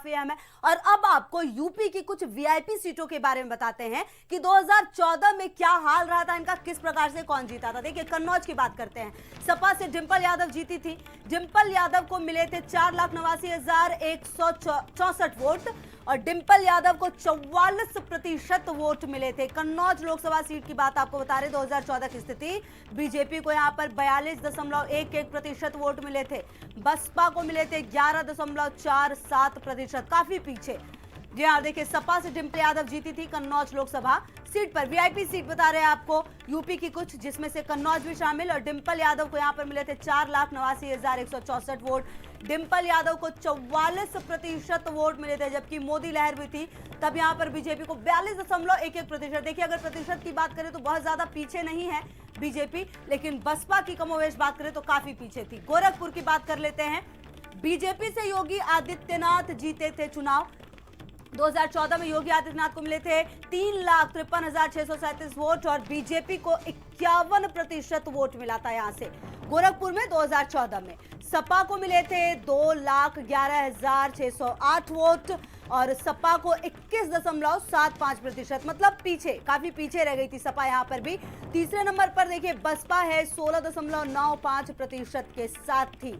काफी अहम है। और अब आपको यूपी की कुछ वीआईपी सीटों के बारे में बताते हैं कि 2014 में क्या हाल रहा था इनका, किस प्रकार से कौन जीता था। देखिए कन्नौज की बात करते हैं। सपा से डिंपल यादव जीती थी। डिंपल यादव को मिले थे 4,89,164 वोट और डिंपल यादव को 44% वोट मिले थे। कन्नौज लोकसभा सीट की बात आपको बता रहे 2014 की स्थिति, बीजेपी को यहां पर 42.11% वोट मिले थे। बसपा को मिले थे 11.47%, काफी पीछे। जी हाँ, देखिए सपा से डिंपल यादव जीती थी कन्नौज लोकसभा सीट पर। वीआईपी सीट बता रहे हैं आपको यूपी की कुछ, जिसमें से कन्नौज भी शामिल। और डिंपल यादव को यहां पर मिले थे 4,89,164 वोट। डिंपल यादव को 44% वोट मिले थे, जबकि मोदी लहर भी थी तब यहां पर बीजेपी को 42.11%। देखिए अगर प्रतिशत की बात करें तो बहुत ज्यादा पीछे नहीं है बीजेपी, लेकिन बसपा की कमोवेश बात करें तो काफी पीछे थी। गोरखपुर की बात कर लेते हैं। बीजेपी से योगी आदित्यनाथ जीते थे चुनाव। 2014 में योगी आदित्यनाथ को मिले थे 3,53,637 वोट और बीजेपी को 51% वोट मिला था यहां से गोरखपुर में 2014 में। सपा को मिले थे 2,11,608 वोट और सपा को 21.75%, मतलब पीछे, काफी पीछे रह गई थी सपा यहां पर भी। तीसरे नंबर पर देखिए बसपा है 16.95% के साथ थी।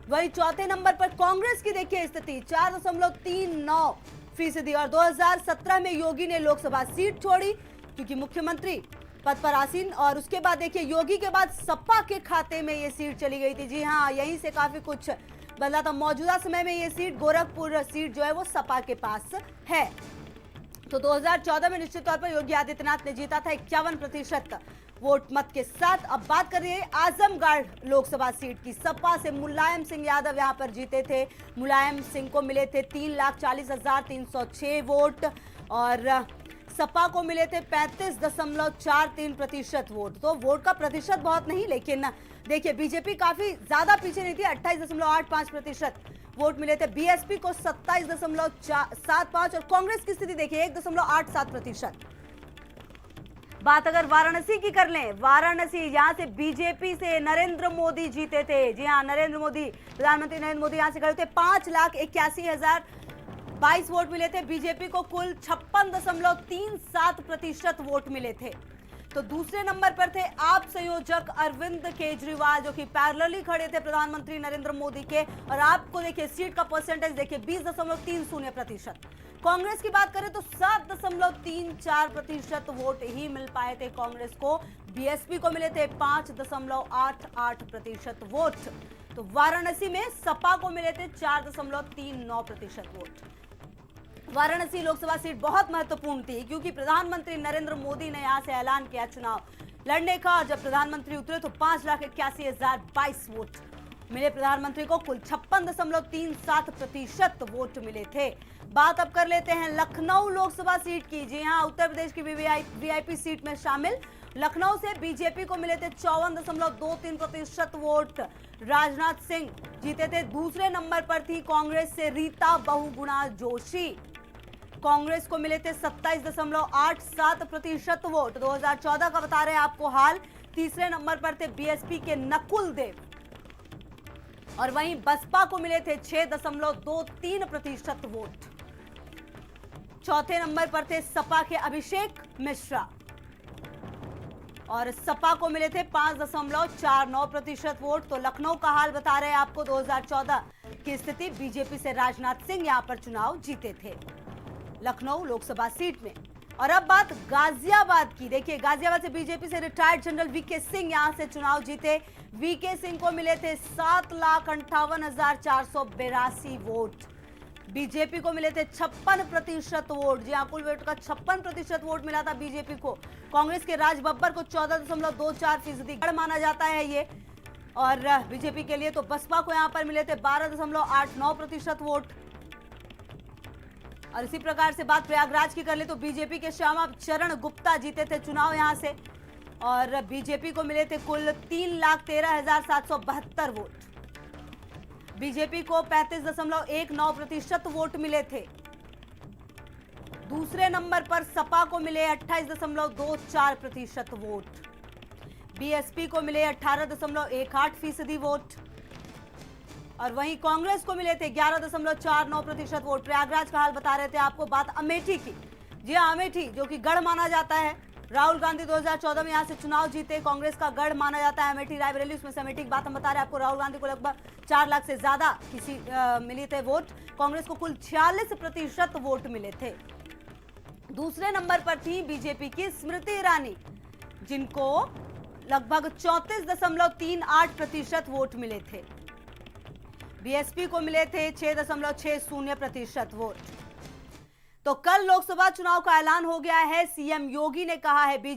वही चौथे नंबर पर कांग्रेस की देखिए स्थिति 4.39% और 2017 में योगी ने लोकसभा सीट छोड़ी क्योंकि मुख्यमंत्री पद पर आसीन, और उसके बाद देखिए योगी के बाद सपा के खाते में ये सीट चली गई थी। जी हाँ, यहीं से काफी कुछ बदला था। मौजूदा समय में ये सीट गोरखपुर सीट जो है वो सपा के पास है। तो 2014 में निश्चित तौर पर योगी आदित्यनाथ ने जीता था 51% वोट मत के साथ। अब बात करिए आजमगढ़ लोकसभा सीट की। सपा से मुलायम सिंह यादव यहां पर जीते थे। मुलायम सिंह को मिले थे 3,40,306 वोट और सपा को मिले थे 35.43% वोट। तो वोट का प्रतिशत बहुत नहीं, लेकिन देखिए बीजेपी काफी ज्यादा पीछे नहीं थी, 28.85% वोट मिले थे। बीएसपी को 27.75 और कांग्रेस की स्थिति देखिए 1.87%। बात अगर वाराणसी की कर लें, वाराणसी यहां से बीजेपी से नरेंद्र मोदी जीते थे। जी हां, नरेंद्र मोदी, प्रधानमंत्री नरेंद्र मोदी यहां से खड़े थे। 5,81,022 वोट मिले थे। बीजेपी को कुल 56.37% वोट मिले थे। तो दूसरे नंबर पर थे आप संयोजक अरविंद केजरीवाल, जो कि पैरेलली खड़े थे प्रधानमंत्री नरेंद्र मोदी के। और आपको देखिए सीट का परसेंटेज देखिए 20.30%। कांग्रेस की बात करें तो 7.34% वोट ही मिल पाए थे कांग्रेस को। बीएसपी को मिले थे 5.88% वोट। तो वाराणसी में सपा को मिले थे 4.39% वोट। वाराणसी लोकसभा सीट बहुत महत्वपूर्ण थी क्योंकि प्रधानमंत्री नरेंद्र मोदी ने यहां से ऐलान किया चुनाव लड़ने का, और जब प्रधानमंत्री उतरे तो 5,81,022 वोट मिले प्रधानमंत्री को। कुल 56.37% वोट मिले थे। बात अब कर लेते हैं लखनऊ लोकसभा सीट की। जी हां, उत्तर प्रदेश की वीआईपी सीट में शामिल। लखनऊ से बीजेपी को मिले थे 54.23% वोट। राजनाथ सिंह जीते थे। दूसरे नंबर पर थी कांग्रेस से रीता बहुगुणा जोशी। कांग्रेस को मिले थे 27.87% वोट। 2014 का बता रहे हैं आपको हाल। तीसरे नंबर पर थे बीएसपी के नकुल देव और वहीं बसपा को मिले थे 6.23% वोट। चौथे नंबर पर थे सपा के अभिषेक मिश्रा और सपा को मिले थे 5.49% वोट। तो लखनऊ का हाल बता रहे हैं आपको 2014 की स्थिति। बीजेपी से राजनाथ सिंह यहां पर चुनाव जीते थे लखनऊ लोकसभा सीट में। और अब बात गाजियाबाद की। देखिए गाजियाबाद से बीजेपी से रिटायर्ड जनरल वीके सिंह यहां से चुनाव जीते। वीके सिंह को मिले थे 7,58,482 वोट। बीजेपी को मिले थे 56% वोट। जी हां, कुल वोट का 56% वोट मिला था बीजेपी को। कांग्रेस के राज बब्बर को 14.24% माना जाता है ये, और बीजेपी के लिए। तो बसपा को यहां पर मिले थे 12.89% वोट। और इसी प्रकार से बात प्रयागराज की कर ले तो बीजेपी के श्यामा चरण गुप्ता जीते थे चुनाव यहां से, और बीजेपी को मिले थे कुल 3,13,772 वोट। बीजेपी को 35.19% वोट मिले थे। दूसरे नंबर पर सपा को मिले 28.24% वोट। बीएसपी को मिले 18.18% वोट। और वहीं कांग्रेस को मिले थे 11.49% वोट। प्रयागराज का हाल बता रहे थे आपको। बात अमेठी की। जी हाँ, अमेठी जो कि गढ़ माना जाता है। राहुल गांधी 2014 में यहां से चुनाव जीते, कांग्रेस का गढ़ माना जाता है अमेठी रायबरेली। उसमें से अमेठी की बात हम बता रहे हैं आपको। राहुल गांधी को लगभग 4 लाख से ज्यादा मिले थे वोट। कांग्रेस को कुल 46% वोट मिले थे। दूसरे नंबर पर थी बीजेपी की स्मृति ईरानी, जिनको लगभग 34.38% वोट मिले थे। बीएसपी को मिले थे 6.60% वोट। तो कल लोकसभा चुनाव का ऐलान हो गया है। सीएम योगी ने कहा है बीजेपी